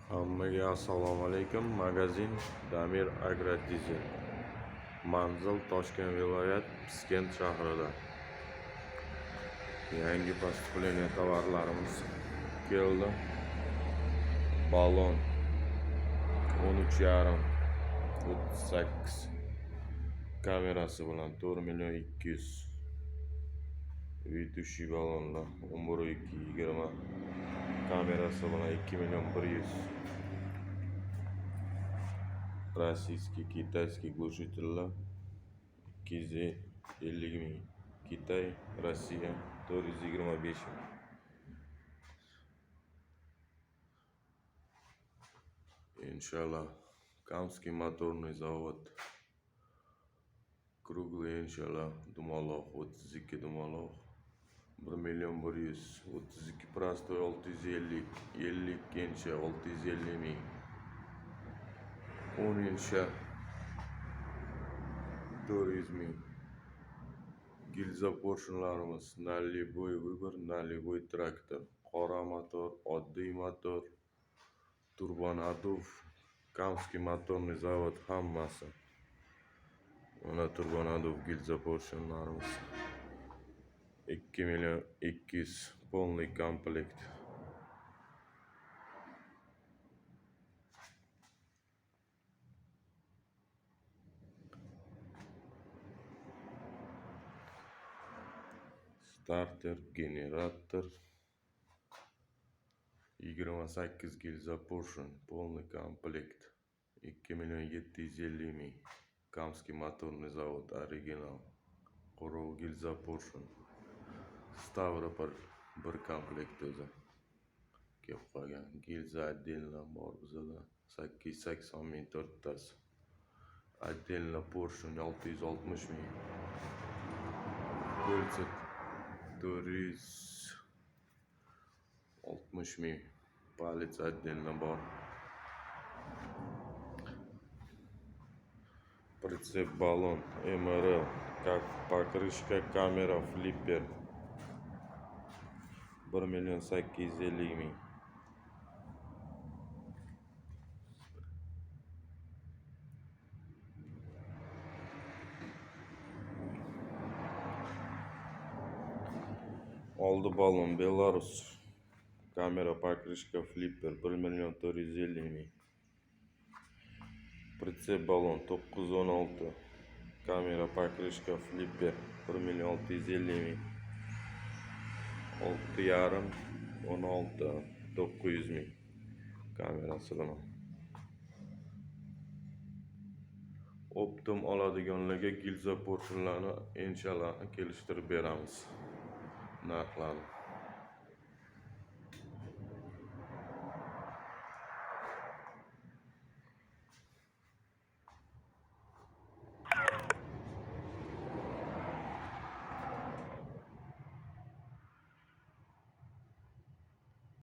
Hammaga assalomu alaykum. Magazin Damir Agrodizel. Manzil Toshkent viloyat Piskent shahrida. Yangi поступление tovarlarimiz keldi. Balon 13,5 38 kamerasi bilan 4.200.000. Ведущий balonlar 11.220 kamerasi bilan 2.100.000. Российский, китайский глушительlar 250.000. Kitay, Rossiya 425.000. Inshaallah, Kamский моторный завод. Круглый inshaallah dumaloq 32 dumaloq 1.100.000. 32 простой 650, 50 kencha 650.000. 10 incha 400.000. Gilza porshonlarimiz nalliboy vыбор, nalliboy traktor, qora motor, oddiy motor, turbonadov, Kamский motorный zavod hammasi. Mana turbonadov gilza porshonlarimiz 2.200.000 полный komplekt. Starter, generator 28 gilza porshon, полный komplekt 2.750.000. Kamский motorный zavod original. Qo'rg'ov gilza porshon. Stavropol bir komplekt o'zi. Kelib qolgan. Gilza отдельно bor bizada 880.000 to'rttasi. Отдельно porshon 660.000. Ko'lcha 460.000. Palец отдельно bor. Прицеп balon MRL, как покрышка, kamera, flipper 1.850.000. Oldi balon Belarus, kamera, покрышка, flipper 1.450.000. Pritsep balon 916, kamera, покрышка, flipper 1.650.000. 6,5 16 900.000 kamerasi bilan. Optim oladiganlarga gilza porshonlarni inshaalloh kelishtirib beramiz narxlarni.